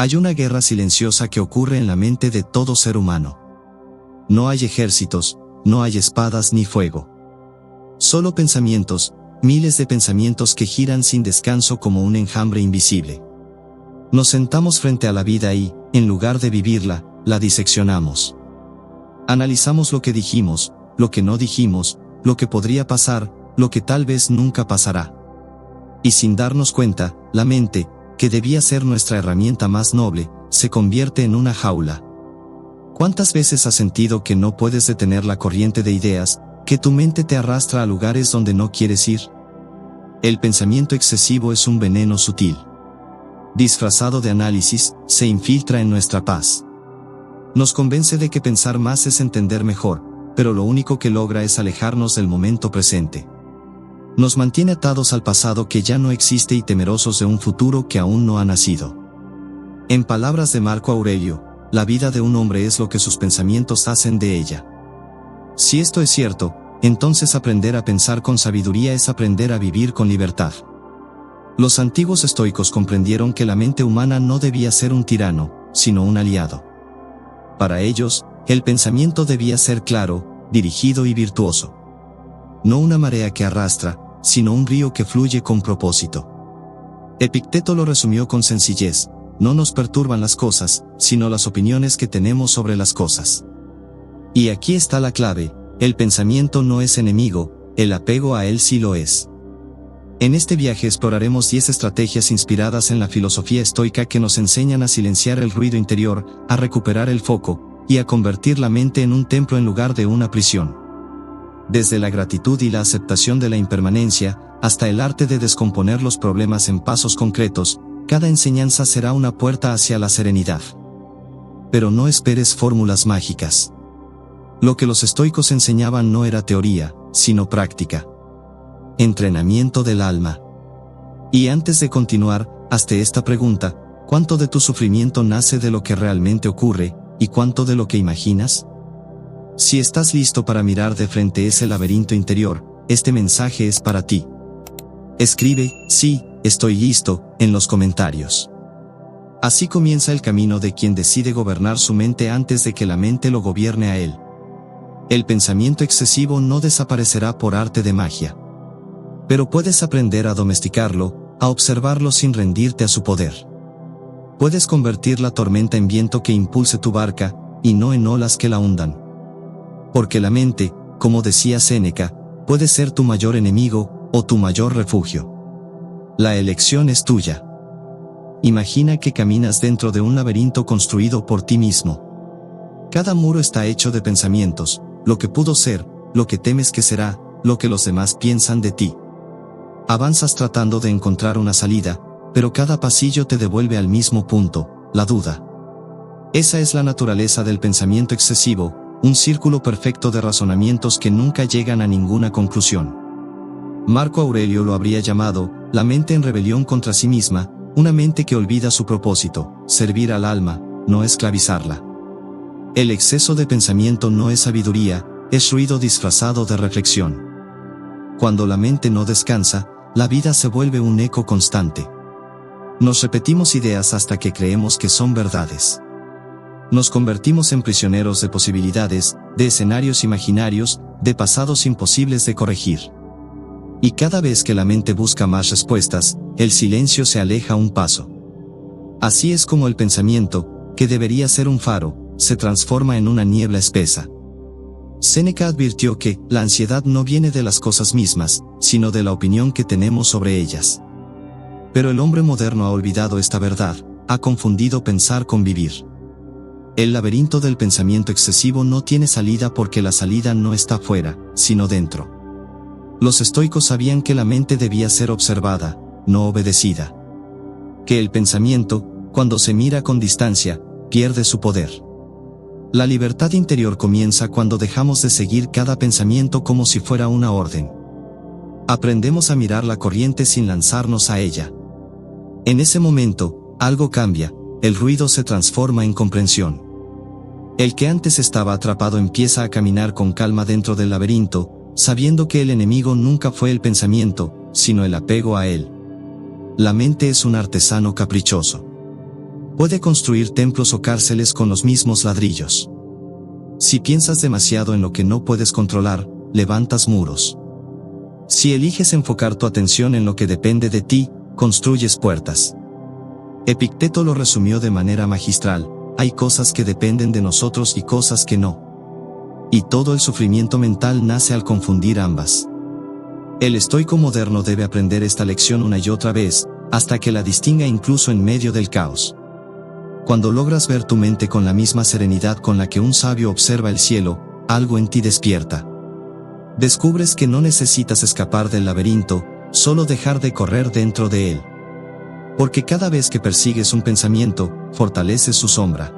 Hay una guerra silenciosa que ocurre en la mente de todo ser humano. No hay ejércitos, no hay espadas ni fuego. Solo pensamientos, miles de pensamientos que giran sin descanso como un enjambre invisible. Nos sentamos frente a la vida y, en lugar de vivirla, la diseccionamos. Analizamos lo que dijimos, lo que no dijimos, lo que podría pasar, lo que tal vez nunca pasará. Y sin darnos cuenta, la mente, que debía ser nuestra herramienta más noble, se convierte en una jaula. ¿Cuántas veces has sentido que no puedes detener la corriente de ideas, que tu mente te arrastra a lugares donde no quieres ir? El pensamiento excesivo es un veneno sutil. Disfrazado de análisis, se infiltra en nuestra paz. Nos convence de que pensar más es entender mejor, pero lo único que logra es alejarnos del momento presente. Nos mantiene atados al pasado que ya no existe y temerosos de un futuro que aún no ha nacido. En palabras de Marco Aurelio, la vida de un hombre es lo que sus pensamientos hacen de ella. Si esto es cierto, entonces aprender a pensar con sabiduría es aprender a vivir con libertad. Los antiguos estoicos comprendieron que la mente humana no debía ser un tirano, sino un aliado. Para ellos, el pensamiento debía ser claro, dirigido y virtuoso. No una marea que arrastra, sino un río que fluye con propósito. Epicteto lo resumió con sencillez: no nos perturban las cosas, sino las opiniones que tenemos sobre las cosas. Y aquí está la clave: el pensamiento no es enemigo, el apego a él sí lo es. En este viaje exploraremos 10 estrategias inspiradas en la filosofía estoica que nos enseñan a silenciar el ruido interior, a recuperar el foco, y a convertir la mente en un templo en lugar de una prisión. Desde la gratitud y la aceptación de la impermanencia, hasta el arte de descomponer los problemas en pasos concretos, cada enseñanza será una puerta hacia la serenidad. Pero no esperes fórmulas mágicas. Lo que los estoicos enseñaban no era teoría, sino práctica. Entrenamiento del alma. Y antes de continuar, hazte esta pregunta: ¿cuánto de tu sufrimiento nace de lo que realmente ocurre, y cuánto de lo que imaginas? Si estás listo para mirar de frente ese laberinto interior, este mensaje es para ti. Escribe "sí, estoy listo" en los comentarios. Así comienza el camino de quien decide gobernar su mente antes de que la mente lo gobierne a él. El pensamiento excesivo no desaparecerá por arte de magia. Pero puedes aprender a domesticarlo, a observarlo sin rendirte a su poder. Puedes convertir la tormenta en viento que impulse tu barca, y no en olas que la hundan. Porque la mente, como decía Séneca, puede ser tu mayor enemigo, o tu mayor refugio. La elección es tuya. Imagina que caminas dentro de un laberinto construido por ti mismo. Cada muro está hecho de pensamientos: lo que pudo ser, lo que temes que será, lo que los demás piensan de ti. Avanzas tratando de encontrar una salida, pero cada pasillo te devuelve al mismo punto: la duda. Esa es la naturaleza del pensamiento excesivo, un círculo perfecto de razonamientos que nunca llegan a ninguna conclusión. Marco Aurelio lo habría llamado la mente en rebelión contra sí misma, una mente que olvida su propósito: servir al alma, no esclavizarla. El exceso de pensamiento no es sabiduría, es ruido disfrazado de reflexión. Cuando la mente no descansa, la vida se vuelve un eco constante. Nos repetimos ideas hasta que creemos que son verdades. Nos convertimos en prisioneros de posibilidades, de escenarios imaginarios, de pasados imposibles de corregir. Y cada vez que la mente busca más respuestas, el silencio se aleja un paso. Así es como el pensamiento, que debería ser un faro, se transforma en una niebla espesa. Séneca advirtió que la ansiedad no viene de las cosas mismas, sino de la opinión que tenemos sobre ellas. Pero el hombre moderno ha olvidado esta verdad, ha confundido pensar con vivir. El laberinto del pensamiento excesivo no tiene salida porque la salida no está fuera, sino dentro. Los estoicos sabían que la mente debía ser observada, no obedecida. Que el pensamiento, cuando se mira con distancia, pierde su poder. La libertad interior comienza cuando dejamos de seguir cada pensamiento como si fuera una orden. Aprendemos a mirar la corriente sin lanzarnos a ella. En ese momento, algo cambia, el ruido se transforma en comprensión. El que antes estaba atrapado empieza a caminar con calma dentro del laberinto, sabiendo que el enemigo nunca fue el pensamiento, sino el apego a él. La mente es un artesano caprichoso. Puede construir templos o cárceles con los mismos ladrillos. Si piensas demasiado en lo que no puedes controlar, levantas muros. Si eliges enfocar tu atención en lo que depende de ti, construyes puertas. Epicteto lo resumió de manera magistral: hay cosas que dependen de nosotros y cosas que no. Y todo el sufrimiento mental nace al confundir ambas. El estoico moderno debe aprender esta lección una y otra vez, hasta que la distinga incluso en medio del caos. Cuando logras ver tu mente con la misma serenidad con la que un sabio observa el cielo, algo en ti despierta. Descubres que no necesitas escapar del laberinto, solo dejar de correr dentro de él. Porque cada vez que persigues un pensamiento, fortaleces su sombra.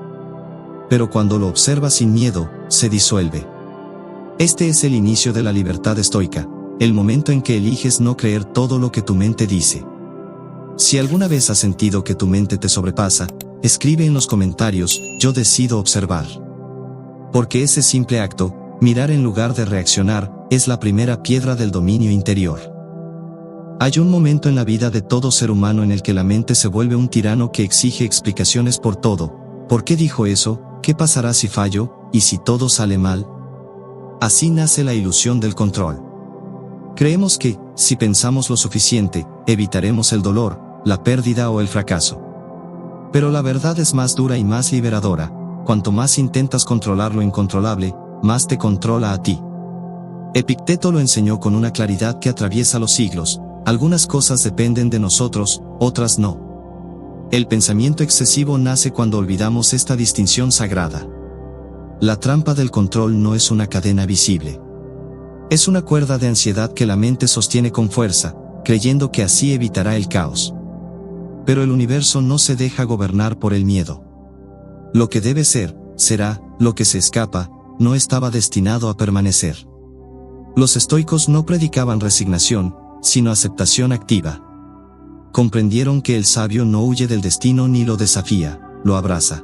Pero cuando lo observas sin miedo, se disuelve. Este es el inicio de la libertad estoica, el momento en que eliges no creer todo lo que tu mente dice. Si alguna vez has sentido que tu mente te sobrepasa, escribe en los comentarios: yo decido observar. Porque ese simple acto, mirar en lugar de reaccionar, es la primera piedra del dominio interior. Hay un momento en la vida de todo ser humano en el que la mente se vuelve un tirano que exige explicaciones por todo. ¿Por qué dijo eso? ¿Qué pasará si fallo? ¿Y si todo sale mal? Así nace la ilusión del control. Creemos que, si pensamos lo suficiente, evitaremos el dolor, la pérdida o el fracaso. Pero la verdad es más dura y más liberadora: cuanto más intentas controlar lo incontrolable, más te controla a ti. Epicteto lo enseñó con una claridad que atraviesa los siglos: algunas cosas dependen de nosotros, otras no. El pensamiento excesivo nace cuando olvidamos esta distinción sagrada. La trampa del control no es una cadena visible. Es una cuerda de ansiedad que la mente sostiene con fuerza, creyendo que así evitará el caos. Pero el universo no se deja gobernar por el miedo. Lo que debe ser, será; lo que se escapa, no estaba destinado a permanecer. Los estoicos no predicaban resignación, sino aceptación activa. Comprendieron que el sabio no huye del destino ni lo desafía, lo abraza.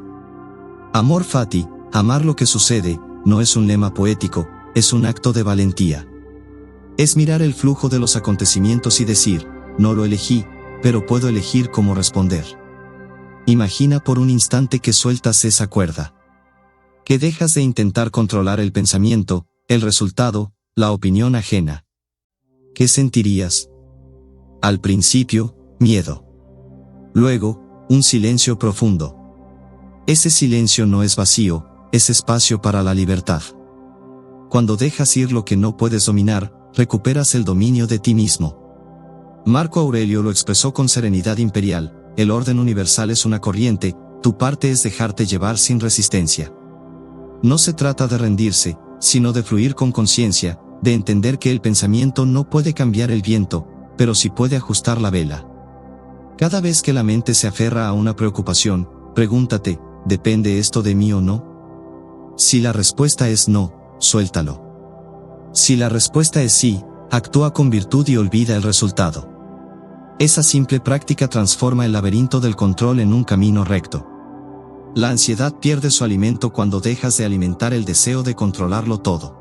Amor fati, amar lo que sucede, no es un lema poético, es un acto de valentía. Es mirar el flujo de los acontecimientos y decir: no lo elegí, pero puedo elegir cómo responder. Imagina por un instante que sueltas esa cuerda. Que dejas de intentar controlar el pensamiento, el resultado, la opinión ajena. ¿Qué sentirías? Al principio, miedo. Luego, un silencio profundo. Ese silencio no es vacío, es espacio para la libertad. Cuando dejas ir lo que no puedes dominar, recuperas el dominio de ti mismo. Marco Aurelio lo expresó con serenidad imperial: el orden universal es una corriente, tu parte es dejarte llevar sin resistencia. No se trata de rendirse, sino de fluir con conciencia, de entender que el pensamiento no puede cambiar el viento, pero sí puede ajustar la vela. Cada vez que la mente se aferra a una preocupación, pregúntate: ¿depende esto de mí o no? Si la respuesta es no, suéltalo. Si la respuesta es sí, actúa con virtud y olvida el resultado. Esa simple práctica transforma el laberinto del control en un camino recto. La ansiedad pierde su alimento cuando dejas de alimentar el deseo de controlarlo todo.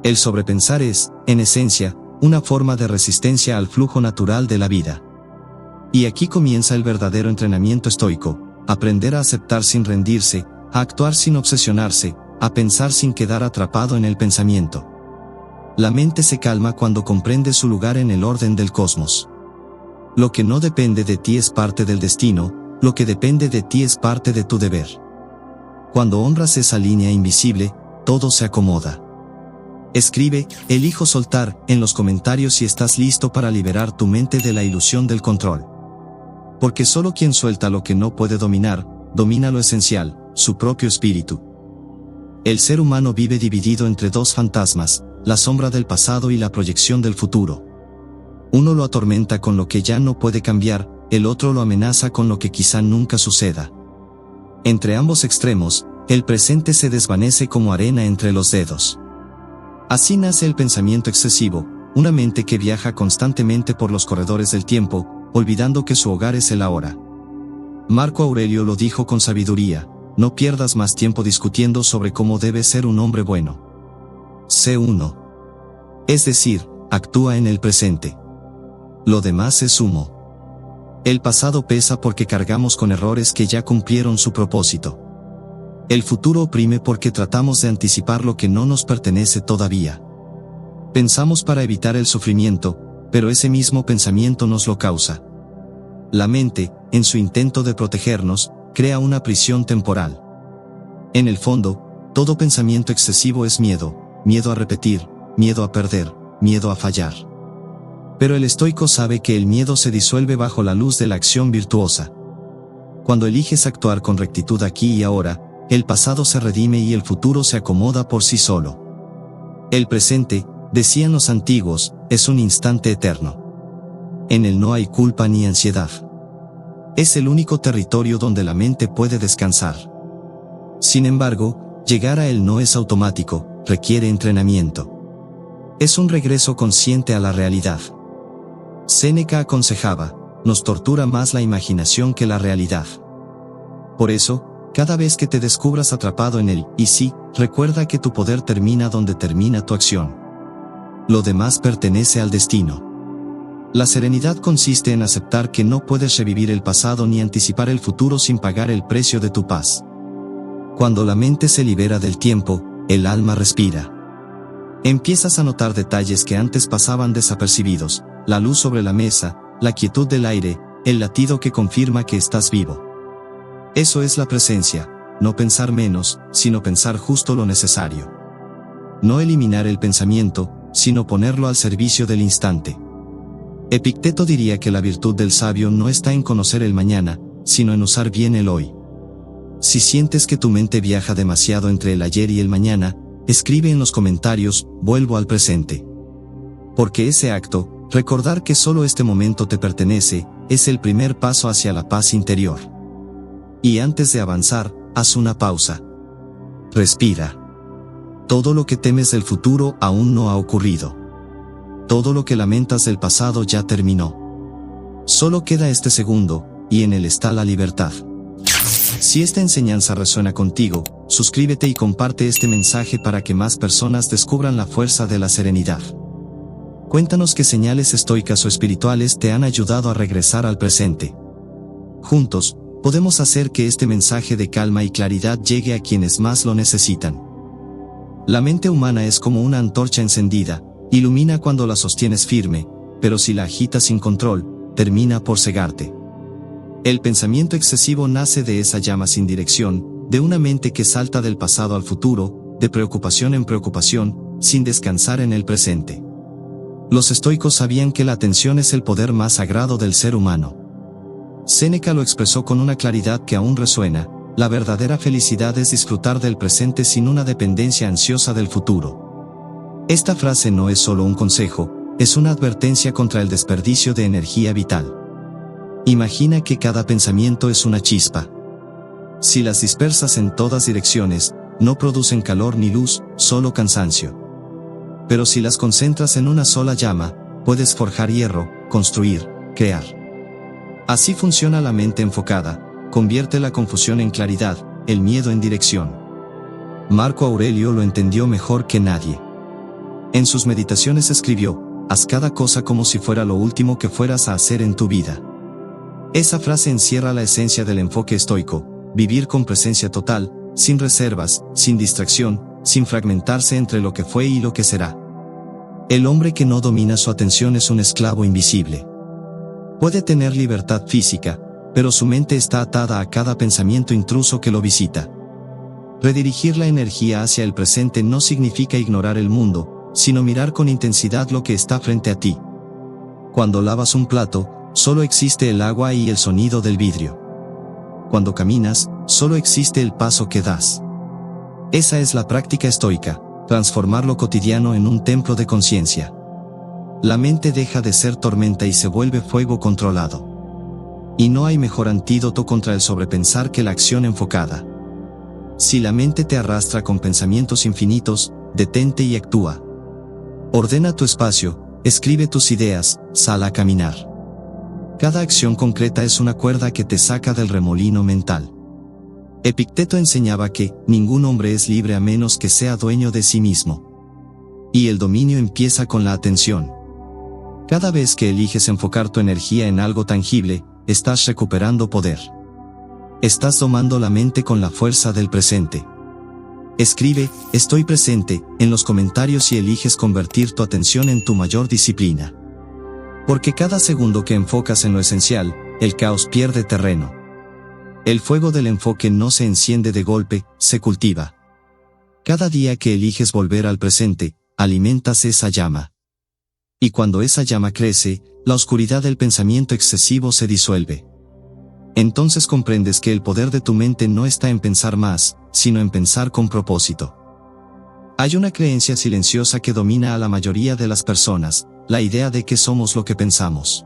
El sobrepensar es, en esencia, una forma de resistencia al flujo natural de la vida. Y aquí comienza el verdadero entrenamiento estoico: aprender a aceptar sin rendirse, a actuar sin obsesionarse, a pensar sin quedar atrapado en el pensamiento. La mente se calma cuando comprende su lugar en el orden del cosmos. Lo que no depende de ti es parte del destino, lo que depende de ti es parte de tu deber. Cuando honras esa línea invisible, todo se acomoda. Escribe: elijo soltar, en los comentarios si estás listo para liberar tu mente de la ilusión del control. Porque solo quien suelta lo que no puede dominar, domina lo esencial, su propio espíritu. El ser humano vive dividido entre dos fantasmas: la sombra del pasado y la proyección del futuro. Uno lo atormenta con lo que ya no puede cambiar, el otro lo amenaza con lo que quizá nunca suceda. Entre ambos extremos, el presente se desvanece como arena entre los dedos. Así nace el pensamiento excesivo, una mente que viaja constantemente por los corredores del tiempo, olvidando que su hogar es el ahora. Marco Aurelio lo dijo con sabiduría: no pierdas más tiempo discutiendo sobre cómo debe ser un hombre bueno. Sé uno. Es decir, actúa en el presente. Lo demás es humo. El pasado pesa porque cargamos con errores que ya cumplieron su propósito. El futuro oprime porque tratamos de anticipar lo que no nos pertenece todavía. Pensamos para evitar el sufrimiento, pero ese mismo pensamiento nos lo causa. La mente, en su intento de protegernos, crea una prisión temporal. En el fondo, todo pensamiento excesivo es miedo, miedo a repetir, miedo a perder, miedo a fallar. Pero el estoico sabe que el miedo se disuelve bajo la luz de la acción virtuosa. Cuando eliges actuar con rectitud aquí y ahora, el pasado se redime y el futuro se acomoda por sí solo. El presente, decían los antiguos, es un instante eterno. En él no hay culpa ni ansiedad. Es el único territorio donde la mente puede descansar. Sin embargo, llegar a él no es automático, requiere entrenamiento. Es un regreso consciente a la realidad. Séneca aconsejaba, nos tortura más la imaginación que la realidad. Por eso, cada vez que te descubras atrapado en él, y sí, recuerda que tu poder termina donde termina tu acción. Lo demás pertenece al destino. La serenidad consiste en aceptar que no puedes revivir el pasado ni anticipar el futuro sin pagar el precio de tu paz. Cuando la mente se libera del tiempo, el alma respira. Empiezas a notar detalles que antes pasaban desapercibidos, la luz sobre la mesa, la quietud del aire, el latido que confirma que estás vivo. Eso es la presencia, no pensar menos, sino pensar justo lo necesario. No eliminar el pensamiento, sino ponerlo al servicio del instante. Epicteto diría que la virtud del sabio no está en conocer el mañana, sino en usar bien el hoy. Si sientes que tu mente viaja demasiado entre el ayer y el mañana, escribe en los comentarios, vuelvo al presente. Porque ese acto, recordar que solo este momento te pertenece, es el primer paso hacia la paz interior. Y antes de avanzar, haz una pausa. Respira. Todo lo que temes del futuro aún no ha ocurrido. Todo lo que lamentas del pasado ya terminó. Solo queda este segundo, y en él está la libertad. Si esta enseñanza resuena contigo, suscríbete y comparte este mensaje para que más personas descubran la fuerza de la serenidad. Cuéntanos qué señales estoicas o espirituales te han ayudado a regresar al presente. Juntos, podemos hacer que este mensaje de calma y claridad llegue a quienes más lo necesitan. La mente humana es como una antorcha encendida, ilumina cuando la sostienes firme, pero si la agitas sin control, termina por cegarte. El pensamiento excesivo nace de esa llama sin dirección, de una mente que salta del pasado al futuro, de preocupación en preocupación, sin descansar en el presente. Los estoicos sabían que la atención es el poder más sagrado del ser humano. Séneca lo expresó con una claridad que aún resuena: la verdadera felicidad es disfrutar del presente sin una dependencia ansiosa del futuro. Esta frase no es solo un consejo, es una advertencia contra el desperdicio de energía vital. Imagina que cada pensamiento es una chispa. Si las dispersas en todas direcciones, no producen calor ni luz, solo cansancio. Pero si las concentras en una sola llama, puedes forjar hierro, construir, crear. Así funciona la mente enfocada, convierte la confusión en claridad, el miedo en dirección. Marco Aurelio lo entendió mejor que nadie. En sus meditaciones escribió: haz cada cosa como si fuera lo último que fueras a hacer en tu vida. Esa frase encierra la esencia del enfoque estoico: vivir con presencia total, sin reservas, sin distracción, sin fragmentarse entre lo que fue y lo que será. El hombre que no domina su atención es un esclavo invisible. Puede tener libertad física, pero su mente está atada a cada pensamiento intruso que lo visita. Redirigir la energía hacia el presente no significa ignorar el mundo, sino mirar con intensidad lo que está frente a ti. Cuando lavas un plato, solo existe el agua y el sonido del vidrio. Cuando caminas, solo existe el paso que das. Esa es la práctica estoica, transformar lo cotidiano en un templo de conciencia. La mente deja de ser tormenta y se vuelve fuego controlado. Y no hay mejor antídoto contra el sobrepensar que la acción enfocada. Si la mente te arrastra con pensamientos infinitos, detente y actúa. Ordena tu espacio, escribe tus ideas, sal a caminar. Cada acción concreta es una cuerda que te saca del remolino mental. Epicteto enseñaba que ningún hombre es libre a menos que sea dueño de sí mismo. Y el dominio empieza con la atención. Cada vez que eliges enfocar tu energía en algo tangible, estás recuperando poder. Estás domando la mente con la fuerza del presente. Escribe, estoy presente, en los comentarios y eliges convertir tu atención en tu mayor disciplina. Porque cada segundo que enfocas en lo esencial, el caos pierde terreno. El fuego del enfoque no se enciende de golpe, se cultiva. Cada día que eliges volver al presente, alimentas esa llama. Y cuando esa llama crece, la oscuridad del pensamiento excesivo se disuelve. Entonces comprendes que el poder de tu mente no está en pensar más, sino en pensar con propósito. Hay una creencia silenciosa que domina a la mayoría de las personas, la idea de que somos lo que pensamos.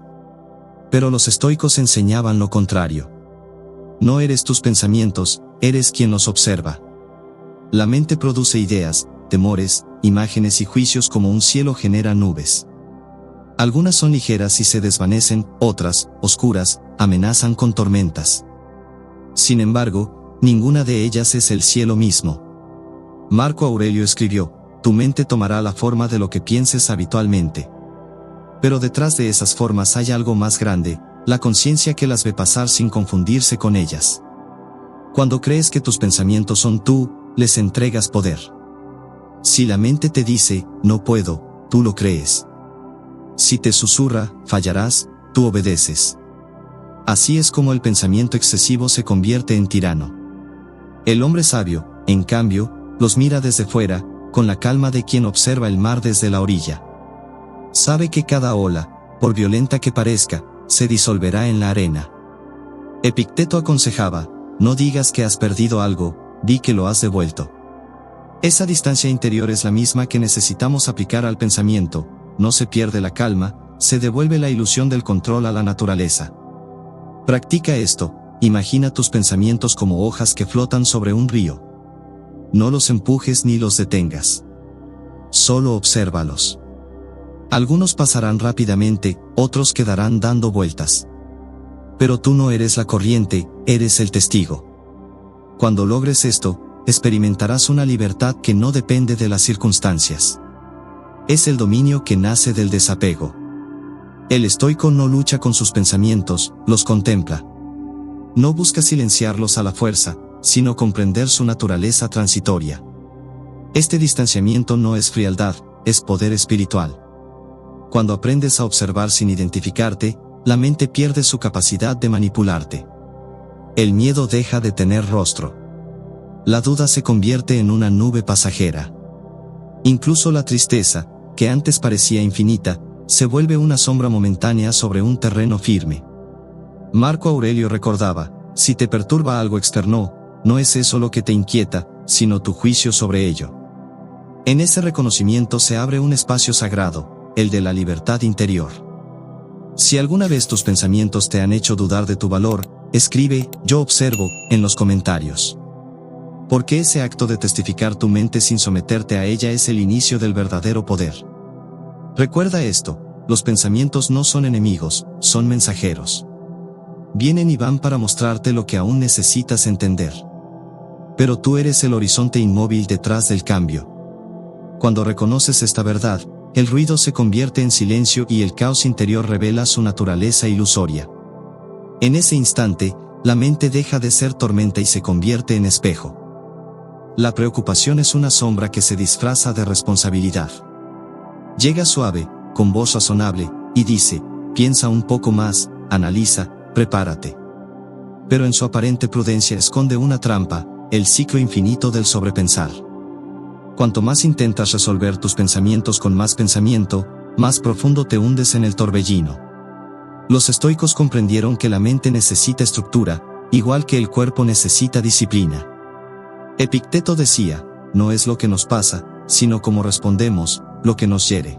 Pero los estoicos enseñaban lo contrario. No eres tus pensamientos, eres quien los observa. La mente produce ideas, temores, imágenes y juicios como un cielo genera nubes. Algunas son ligeras y se desvanecen, otras, oscuras, amenazan con tormentas. Sin embargo, ninguna de ellas es el cielo mismo. Marco Aurelio escribió, tu mente tomará la forma de lo que pienses habitualmente. Pero detrás de esas formas hay algo más grande, la conciencia que las ve pasar sin confundirse con ellas. Cuando crees que tus pensamientos son tú, les entregas poder. Si la mente te dice, no puedo, tú lo crees. Si te susurra, fallarás, tú obedeces. Así es como el pensamiento excesivo se convierte en tirano. El hombre sabio, en cambio, los mira desde fuera, con la calma de quien observa el mar desde la orilla. Sabe que cada ola, por violenta que parezca, se disolverá en la arena. Epicteto aconsejaba, no digas que has perdido algo, di que lo has devuelto. Esa distancia interior es la misma que necesitamos aplicar al pensamiento, no se pierde la calma, se devuelve la ilusión del control a la naturaleza. Practica esto, imagina tus pensamientos como hojas que flotan sobre un río. No los empujes ni los detengas. Solo obsérvalos. Algunos pasarán rápidamente, otros quedarán dando vueltas. Pero tú no eres la corriente, eres el testigo. Cuando logres esto, experimentarás una libertad que no depende de las circunstancias. Es el dominio que nace del desapego. El estoico no lucha con sus pensamientos, los contempla. No busca silenciarlos a la fuerza, sino comprender su naturaleza transitoria. Este distanciamiento no es frialdad, es poder espiritual. Cuando aprendes a observar sin identificarte, la mente pierde su capacidad de manipularte. El miedo deja de tener rostro. La duda se convierte en una nube pasajera. Incluso la tristeza, que antes parecía infinita, se vuelve una sombra momentánea sobre un terreno firme. Marco Aurelio recordaba, si te perturba algo externo, no es eso lo que te inquieta, sino tu juicio sobre ello. En ese reconocimiento se abre un espacio sagrado, el de la libertad interior. Si alguna vez tus pensamientos te han hecho dudar de tu valor, escribe, yo observo, en los comentarios. Porque ese acto de testificar tu mente sin someterte a ella es el inicio del verdadero poder. Recuerda esto, los pensamientos no son enemigos, son mensajeros. Vienen y van para mostrarte lo que aún necesitas entender. Pero tú eres el horizonte inmóvil detrás del cambio. Cuando reconoces esta verdad, el ruido se convierte en silencio y el caos interior revela su naturaleza ilusoria. En ese instante, la mente deja de ser tormenta y se convierte en espejo. La preocupación es una sombra que se disfraza de responsabilidad. Llega suave, con voz razonable, y dice, piensa un poco más, analiza, prepárate. Pero en su aparente prudencia esconde una trampa, el ciclo infinito del sobrepensar. Cuanto más intentas resolver tus pensamientos con más pensamiento, más profundo te hundes en el torbellino. Los estoicos comprendieron que la mente necesita estructura, igual que el cuerpo necesita disciplina. Epicteto decía, no es lo que nos pasa, sino cómo respondemos, lo que nos hiere.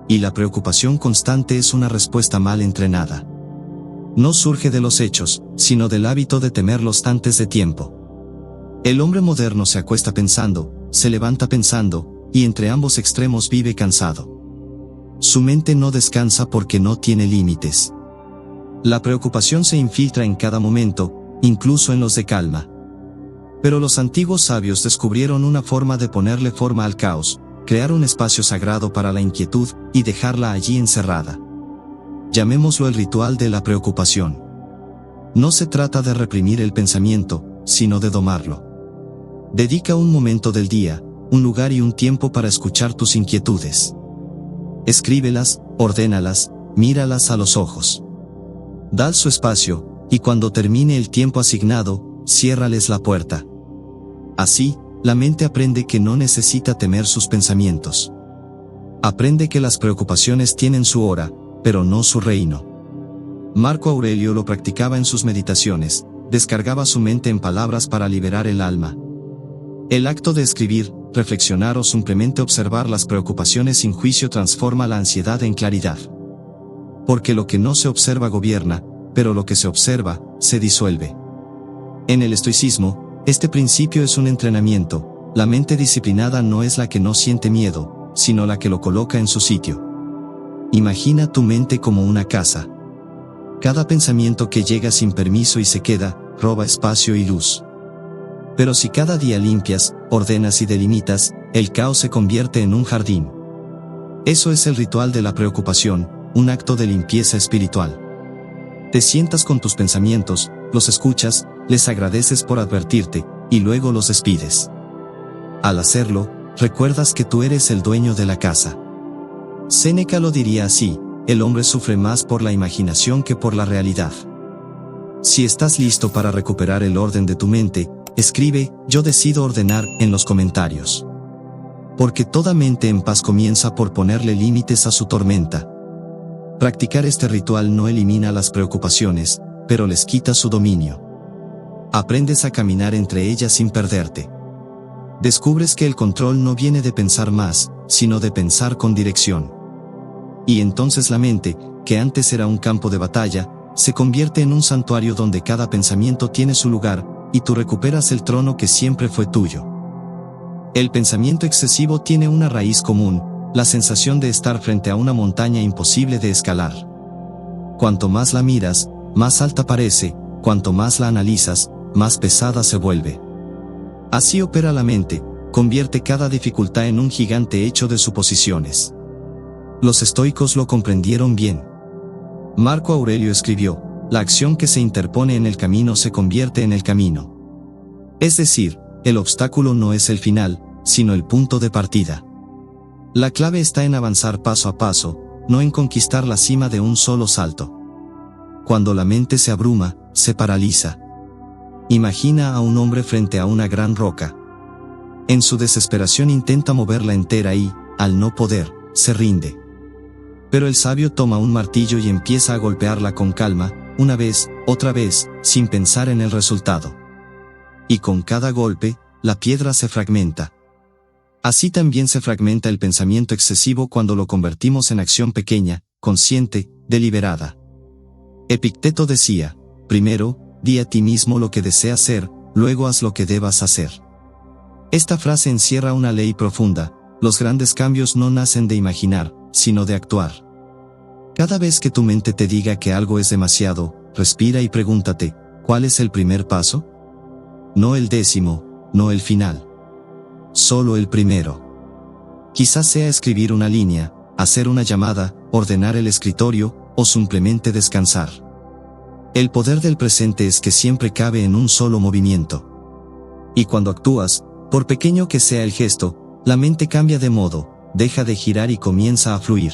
Y la preocupación constante es una respuesta mal entrenada. No surge de los hechos, sino del hábito de temerlos antes de tiempo. El hombre moderno se acuesta pensando, se levanta pensando, y entre ambos extremos vive cansado. Su mente no descansa porque no tiene límites. La preocupación se infiltra en cada momento, incluso en los de calma. Pero los antiguos sabios descubrieron una forma de ponerle forma al caos, crear un espacio sagrado para la inquietud, y dejarla allí encerrada. Llamémoslo el ritual de la preocupación. No se trata de reprimir el pensamiento, sino de domarlo. Dedica un momento del día, un lugar y un tiempo para escuchar tus inquietudes. Escríbelas, ordénalas, míralas a los ojos. Dal su espacio, y cuando termine el tiempo asignado, ciérrales la puerta. Así, la mente aprende que no necesita temer sus pensamientos. Aprende que las preocupaciones tienen su hora, pero no su reino. Marco Aurelio lo practicaba en sus meditaciones, descargaba su mente en palabras para liberar el alma. El acto de escribir, reflexionar o simplemente observar las preocupaciones sin juicio transforma la ansiedad en claridad. Porque lo que no se observa gobierna, pero lo que se observa, se disuelve. En el estoicismo, este principio es un entrenamiento. La mente disciplinada no es la que no siente miedo, sino la que lo coloca en su sitio. Imagina tu mente como una casa. Cada pensamiento que llega sin permiso y se queda, roba espacio y luz. Pero si cada día limpias, ordenas y delimitas, el caos se convierte en un jardín. Eso es el ritual de la preocupación, un acto de limpieza espiritual. Te sientas con tus pensamientos, los escuchas, les agradeces por advertirte, y luego los despides. Al hacerlo, recuerdas que tú eres el dueño de la casa. Séneca lo diría así: el hombre sufre más por la imaginación que por la realidad. Si estás listo para recuperar el orden de tu mente, escribe "Yo decido ordenar" en los comentarios. Porque toda mente en paz comienza por ponerle límites a su tormenta. Practicar este ritual no elimina las preocupaciones, pero les quita su dominio. Aprendes a caminar entre ellas sin perderte. Descubres que el control no viene de pensar más, sino de pensar con dirección. Y entonces la mente, que antes era un campo de batalla, se convierte en un santuario donde cada pensamiento tiene su lugar, y tú recuperas el trono que siempre fue tuyo. El pensamiento excesivo tiene una raíz común: la sensación de estar frente a una montaña imposible de escalar. Cuanto más la miras, más alta parece; cuanto más la analizas, más pesada se vuelve. Así opera la mente, convierte cada dificultad en un gigante hecho de suposiciones. Los estoicos lo comprendieron bien. Marco Aurelio escribió: la acción que se interpone en el camino se convierte en el camino. Es decir, el obstáculo no es el final, sino el punto de partida. La clave está en avanzar paso a paso, no en conquistar la cima de un solo salto. Cuando la mente se abruma, se paraliza. Imagina a un hombre frente a una gran roca. En su desesperación intenta moverla entera y, al no poder, se rinde. Pero el sabio toma un martillo y empieza a golpearla con calma, una vez, otra vez, sin pensar en el resultado. Y con cada golpe, la piedra se fragmenta. Así también se fragmenta el pensamiento excesivo cuando lo convertimos en acción pequeña, consciente, deliberada. Epicteto decía: primero, di a ti mismo lo que deseas ser, luego haz lo que debas hacer. Esta frase encierra una ley profunda: los grandes cambios no nacen de imaginar, sino de actuar. Cada vez que tu mente te diga que algo es demasiado, respira y pregúntate: ¿cuál es el primer paso? No el 10º, no el final. Solo el primero. Quizás sea escribir una línea, hacer una llamada, ordenar el escritorio, o simplemente descansar. El poder del presente es que siempre cabe en un solo movimiento. Y cuando actúas, por pequeño que sea el gesto, la mente cambia de modo, deja de girar y comienza a fluir.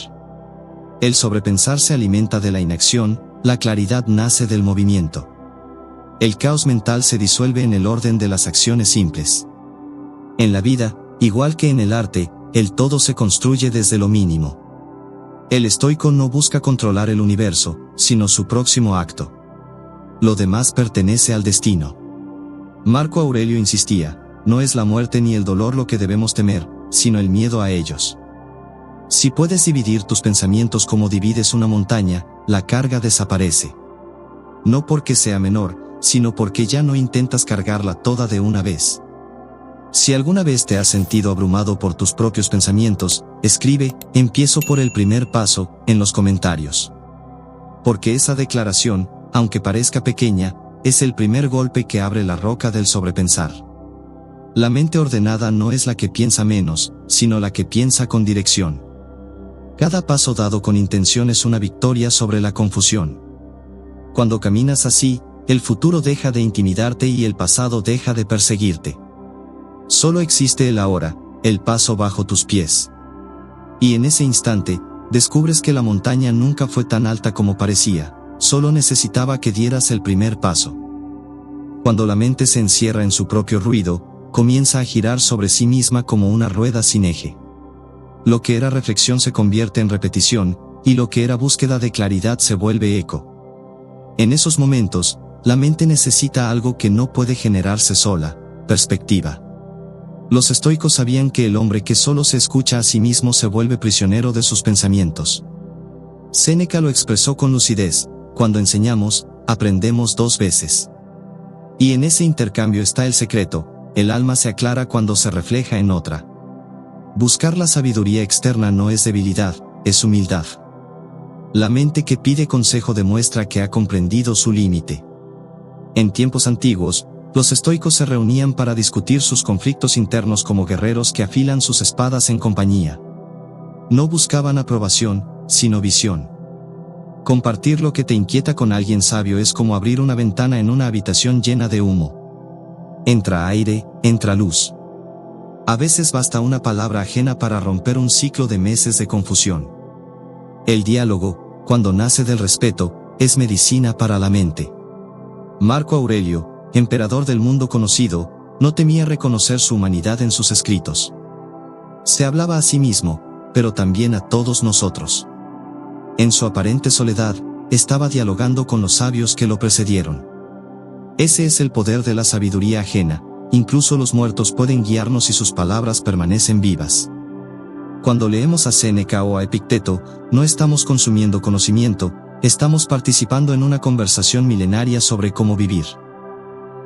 El sobrepensar se alimenta de la inacción, la claridad nace del movimiento. El caos mental se disuelve en el orden de las acciones simples. En la vida, igual que en el arte, el todo se construye desde lo mínimo. El estoico no busca controlar el universo, sino su próximo acto. Lo demás pertenece al destino. Marco Aurelio insistía: no es la muerte ni el dolor lo que debemos temer, sino el miedo a ellos. Si puedes dividir tus pensamientos como divides una montaña, la carga desaparece. No porque sea menor, sino porque ya no intentas cargarla toda de una vez. Si alguna vez te has sentido abrumado por tus propios pensamientos, escribe "empiezo por el primer paso" en los comentarios. Porque esa declaración, aunque parezca pequeña, es el primer golpe que abre la roca del sobrepensar. La mente ordenada no es la que piensa menos, sino la que piensa con dirección. Cada paso dado con intención es una victoria sobre la confusión. Cuando caminas así, el futuro deja de intimidarte y el pasado deja de perseguirte. Solo existe el ahora, el paso bajo tus pies. Y en ese instante, descubres que la montaña nunca fue tan alta como parecía, solo necesitaba que dieras el primer paso. Cuando la mente se encierra en su propio ruido, comienza a girar sobre sí misma como una rueda sin eje. Lo que era reflexión se convierte en repetición, y lo que era búsqueda de claridad se vuelve eco. En esos momentos, la mente necesita algo que no puede generarse sola: perspectiva. Los estoicos sabían que el hombre que solo se escucha a sí mismo se vuelve prisionero de sus pensamientos. Séneca lo expresó con lucidez: cuando enseñamos, aprendemos 2 veces. Y en ese intercambio está el secreto: el alma se aclara cuando se refleja en otra. Buscar la sabiduría externa no es debilidad, es humildad. La mente que pide consejo demuestra que ha comprendido su límite. En tiempos antiguos, los estoicos se reunían para discutir sus conflictos internos como guerreros que afilan sus espadas en compañía. No buscaban aprobación, sino visión. Compartir lo que te inquieta con alguien sabio es como abrir una ventana en una habitación llena de humo. Entra aire, entra luz. A veces basta una palabra ajena para romper un ciclo de meses de confusión. El diálogo, cuando nace del respeto, es medicina para la mente. Marco Aurelio, emperador del mundo conocido, no temía reconocer su humanidad en sus escritos. Se hablaba a sí mismo, pero también a todos nosotros. En su aparente soledad, estaba dialogando con los sabios que lo precedieron. Ese es el poder de la sabiduría ajena: incluso los muertos pueden guiarnos y sus palabras permanecen vivas. Cuando leemos a Séneca o a Epicteto, no estamos consumiendo conocimiento, estamos participando en una conversación milenaria sobre cómo vivir.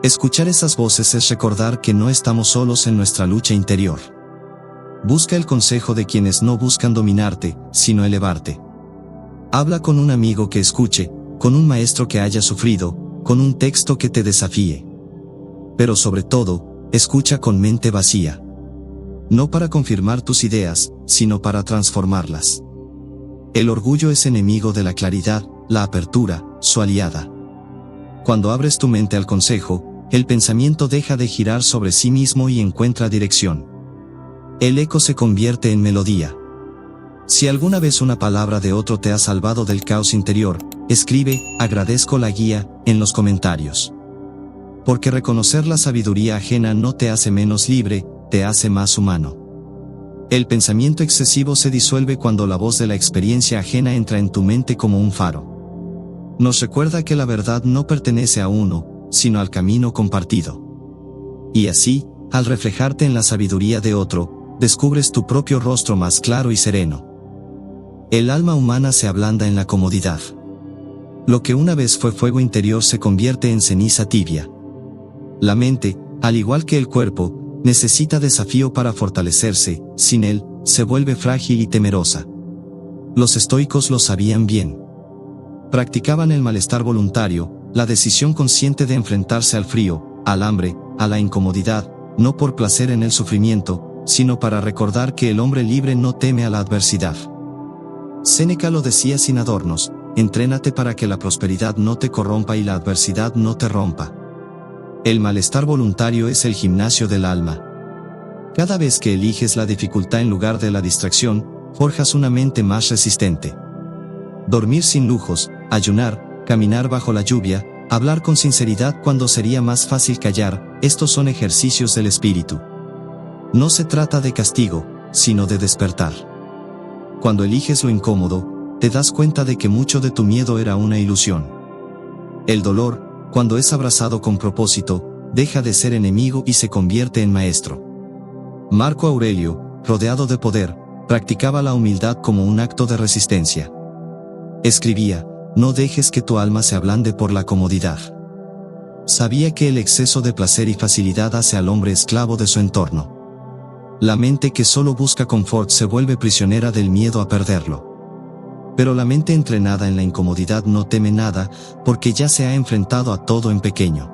Escuchar esas voces es recordar que no estamos solos en nuestra lucha interior. Busca el consejo de quienes no buscan dominarte, sino elevarte. Habla con un amigo que escuche, con un maestro que haya sufrido, con un texto que te desafíe. Pero sobre todo, escucha con mente vacía. No para confirmar tus ideas, sino para transformarlas. El orgullo es enemigo de la claridad, la apertura, su aliada. Cuando abres tu mente al consejo, el pensamiento deja de girar sobre sí mismo y encuentra dirección. El eco se convierte en melodía. Si alguna vez una palabra de otro te ha salvado del caos interior, escribe "agradezco la guía" en los comentarios. Porque reconocer la sabiduría ajena no te hace menos libre, te hace más humano. El pensamiento excesivo se disuelve cuando la voz de la experiencia ajena entra en tu mente como un faro. Nos recuerda que la verdad no pertenece a uno, sino al camino compartido. Y así, al reflejarte en la sabiduría de otro, descubres tu propio rostro más claro y sereno. El alma humana se ablanda en la comodidad. Lo que una vez fue fuego interior se convierte en ceniza tibia. La mente, al igual que el cuerpo, necesita desafío para fortalecerse; sin él, se vuelve frágil y temerosa. Los estoicos lo sabían bien. Practicaban el malestar voluntario, la decisión consciente de enfrentarse al frío, al hambre, a la incomodidad, no por placer en el sufrimiento, sino para recordar que el hombre libre no teme a la adversidad. Séneca lo decía sin adornos: entrénate para que la prosperidad no te corrompa y la adversidad no te rompa. El malestar voluntario es el gimnasio del alma. Cada vez que eliges la dificultad en lugar de la distracción, forjas una mente más resistente. Dormir sin lujos, ayunar, caminar bajo la lluvia, hablar con sinceridad cuando sería más fácil callar, estos son ejercicios del espíritu. No se trata de castigo, sino de despertar. Cuando eliges lo incómodo, te das cuenta de que mucho de tu miedo era una ilusión. El dolor, cuando es abrazado con propósito, deja de ser enemigo y se convierte en maestro. Marco Aurelio, rodeado de poder, practicaba la humildad como un acto de resistencia. Escribía: no dejes que tu alma se ablande por la comodidad. Sabía que el exceso de placer y facilidad hace al hombre esclavo de su entorno. La mente que solo busca confort se vuelve prisionera del miedo a perderlo. Pero la mente entrenada en la incomodidad no teme nada, porque ya se ha enfrentado a todo en pequeño.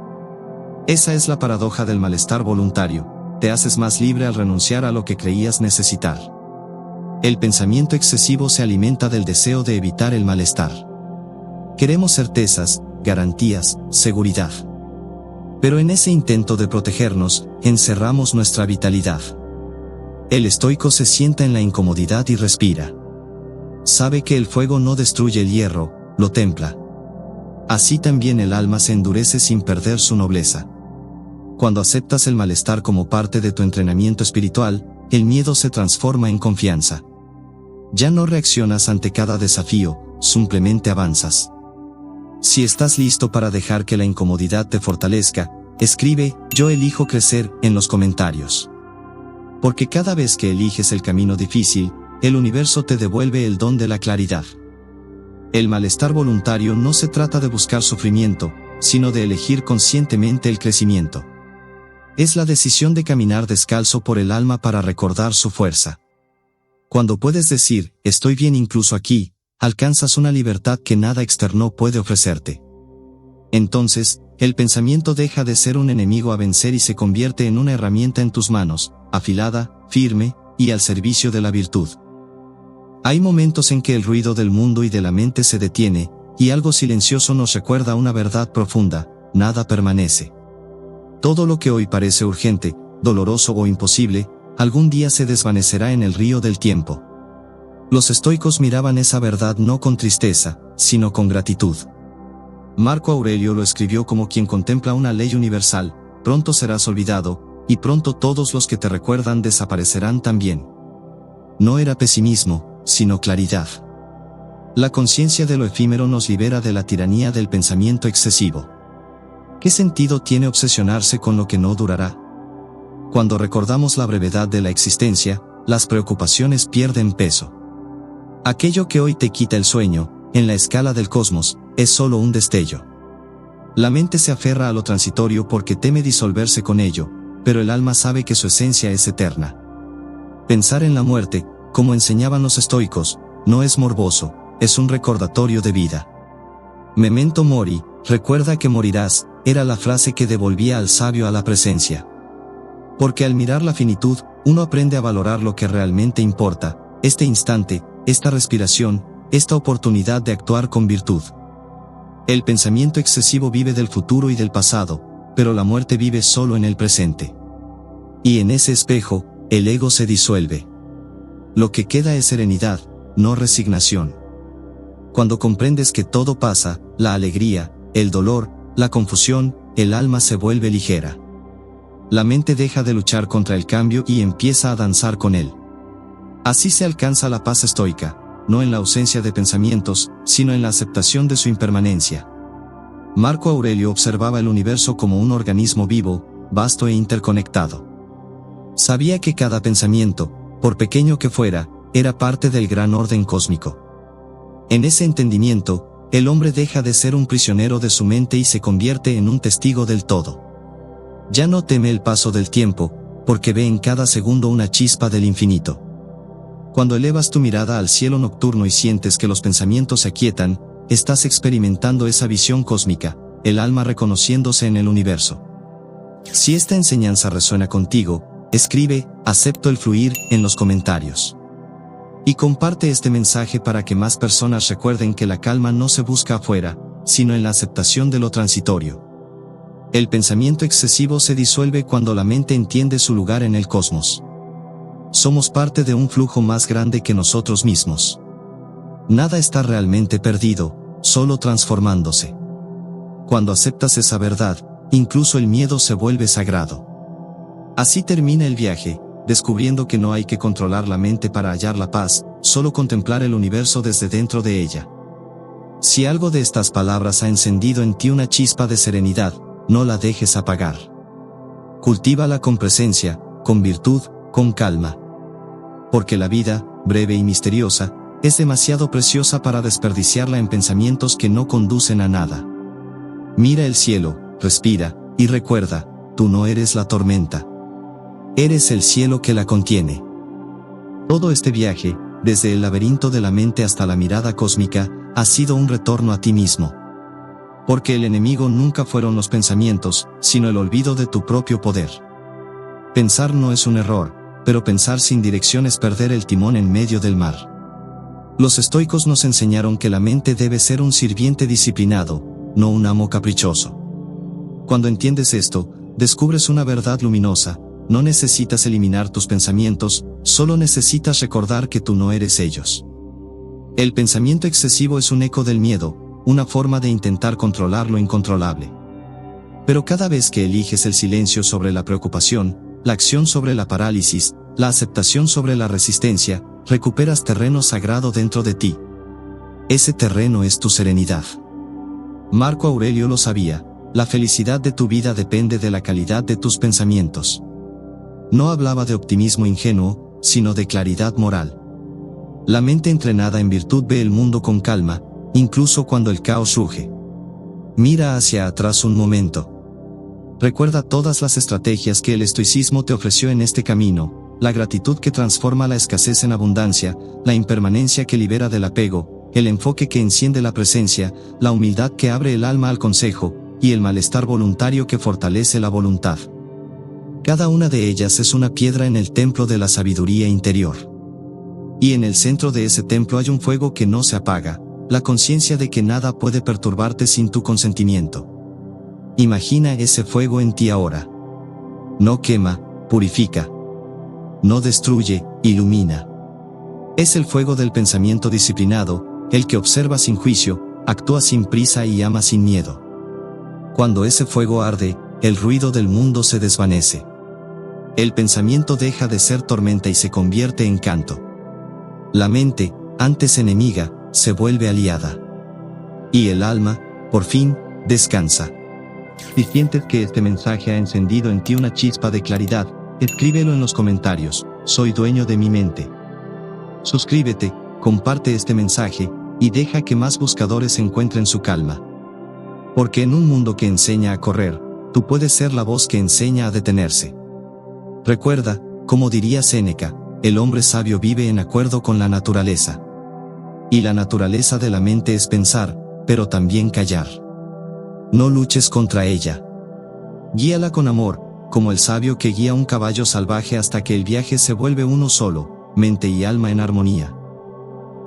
Esa es la paradoja del malestar voluntario: te haces más libre al renunciar a lo que creías necesitar. El pensamiento excesivo se alimenta del deseo de evitar el malestar. Queremos certezas, garantías, seguridad. Pero en ese intento de protegernos, encerramos nuestra vitalidad. El estoico se sienta en la incomodidad y respira. Sabe que el fuego no destruye el hierro, lo templa. Así también el alma se endurece sin perder su nobleza. Cuando aceptas el malestar como parte de tu entrenamiento espiritual, el miedo se transforma en confianza. Ya no reaccionas ante cada desafío, simplemente avanzas. Si estás listo para dejar que la incomodidad te fortalezca, escribe "Yo elijo crecer" en los comentarios. Porque cada vez que eliges el camino difícil, el universo te devuelve el don de la claridad. El malestar voluntario no se trata de buscar sufrimiento, sino de elegir conscientemente el crecimiento. Es la decisión de caminar descalzo por el alma para recordar su fuerza. Cuando puedes decir, estoy bien incluso aquí, alcanzas una libertad que nada externo puede ofrecerte. Entonces, el pensamiento deja de ser un enemigo a vencer y se convierte en una herramienta en tus manos, afilada, firme, y al servicio de la virtud. Hay momentos en que el ruido del mundo y de la mente se detiene, y algo silencioso nos recuerda una verdad profunda: nada permanece. Todo lo que hoy parece urgente, doloroso o imposible, algún día se desvanecerá en el río del tiempo. Los estoicos miraban esa verdad no con tristeza, sino con gratitud. Marco Aurelio lo escribió como quien contempla una ley universal: pronto serás olvidado, y pronto todos los que te recuerdan desaparecerán también. No era pesimismo, sino claridad. La conciencia de lo efímero nos libera de la tiranía del pensamiento excesivo. ¿Qué sentido tiene obsesionarse con lo que no durará? Cuando recordamos la brevedad de la existencia, las preocupaciones pierden peso. Aquello que hoy te quita el sueño, en la escala del cosmos, es solo un destello. La mente se aferra a lo transitorio porque teme disolverse con ello, pero el alma sabe que su esencia es eterna. Pensar en la muerte, como enseñaban los estoicos, no es morboso, es un recordatorio de vida. Memento mori, recuerda que morirás, era la frase que devolvía al sabio a la presencia. Porque al mirar la finitud, uno aprende a valorar lo que realmente importa: este instante, esta respiración, esta oportunidad de actuar con virtud. El pensamiento excesivo vive del futuro y del pasado, pero la muerte vive solo en el presente. Y en ese espejo, el ego se disuelve. Lo que queda es serenidad, no resignación. Cuando comprendes que todo pasa, la alegría, el dolor, la confusión, el alma se vuelve ligera. La mente deja de luchar contra el cambio y empieza a danzar con él. Así se alcanza la paz estoica, no en la ausencia de pensamientos, sino en la aceptación de su impermanencia. Marco Aurelio observaba el universo como un organismo vivo, vasto e interconectado. Sabía que cada pensamiento, por pequeño que fuera, era parte del gran orden cósmico. En ese entendimiento, el hombre deja de ser un prisionero de su mente y se convierte en un testigo del todo. Ya no teme el paso del tiempo, porque ve en cada segundo una chispa del infinito. Cuando elevas tu mirada al cielo nocturno y sientes que los pensamientos se aquietan, estás experimentando esa visión cósmica, el alma reconociéndose en el universo. Si esta enseñanza resuena contigo, escribe "acepto el fluir" en los comentarios. Y comparte este mensaje para que más personas recuerden que la calma no se busca afuera, sino en la aceptación de lo transitorio. El pensamiento excesivo se disuelve cuando la mente entiende su lugar en el cosmos. Somos parte de un flujo más grande que nosotros mismos. Nada está realmente perdido, solo transformándose. Cuando aceptas esa verdad, incluso el miedo se vuelve sagrado. Así termina el viaje, descubriendo que no hay que controlar la mente para hallar la paz, solo contemplar el universo desde dentro de ella. Si algo de estas palabras ha encendido en ti una chispa de serenidad, no la dejes apagar. Cultívala con presencia, con virtud, con calma. Porque la vida, breve y misteriosa, es demasiado preciosa para desperdiciarla en pensamientos que no conducen a nada. Mira el cielo, respira, y recuerda, tú no eres la tormenta. Eres el cielo que la contiene. Todo este viaje, desde el laberinto de la mente hasta la mirada cósmica, ha sido un retorno a ti mismo. Porque el enemigo nunca fueron los pensamientos, sino el olvido de tu propio poder. Pensar no es un error, pero pensar sin dirección es perder el timón en medio del mar. Los estoicos nos enseñaron que la mente debe ser un sirviente disciplinado, no un amo caprichoso. Cuando entiendes esto, descubres una verdad luminosa: no necesitas eliminar tus pensamientos, solo necesitas recordar que tú no eres ellos. El pensamiento excesivo es un eco del miedo, una forma de intentar controlar lo incontrolable. Pero cada vez que eliges el silencio sobre la preocupación, la acción sobre la parálisis, la aceptación sobre la resistencia, recuperas terreno sagrado dentro de ti. Ese terreno es tu serenidad. Marco Aurelio lo sabía: la felicidad de tu vida depende de la calidad de tus pensamientos. No hablaba de optimismo ingenuo, sino de claridad moral. La mente entrenada en virtud ve el mundo con calma, incluso cuando el caos ruge. Mira hacia atrás un momento. Recuerda todas las estrategias que el estoicismo te ofreció en este camino: la gratitud que transforma la escasez en abundancia, la impermanencia que libera del apego, el enfoque que enciende la presencia, la humildad que abre el alma al consejo, y el malestar voluntario que fortalece la voluntad. Cada una de ellas es una piedra en el templo de la sabiduría interior. Y en el centro de ese templo hay un fuego que no se apaga: la conciencia de que nada puede perturbarte sin tu consentimiento. Imagina ese fuego en ti ahora. No quema, purifica. No destruye, ilumina. Es el fuego del pensamiento disciplinado, el que observa sin juicio, actúa sin prisa y ama sin miedo. Cuando ese fuego arde, el ruido del mundo se desvanece. El pensamiento deja de ser tormenta y se convierte en canto. La mente, antes enemiga, se vuelve aliada. Y el alma, por fin, descansa. Si sientes que este mensaje ha encendido en ti una chispa de claridad, escríbelo en los comentarios: soy dueño de mi mente. Suscríbete, comparte este mensaje, y deja que más buscadores encuentren su calma. Porque en un mundo que enseña a correr, tú puedes ser la voz que enseña a detenerse. Recuerda, como diría Séneca, el hombre sabio vive en acuerdo con la naturaleza. Y la naturaleza de la mente es pensar, pero también callar. No luches contra ella. Guíala con amor, como el sabio que guía un caballo salvaje hasta que el viaje se vuelve uno solo, mente y alma en armonía.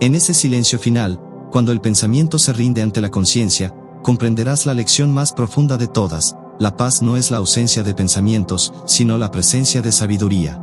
En ese silencio final, cuando el pensamiento se rinde ante la conciencia, comprenderás la lección más profunda de todas: la paz no es la ausencia de pensamientos, sino la presencia de sabiduría.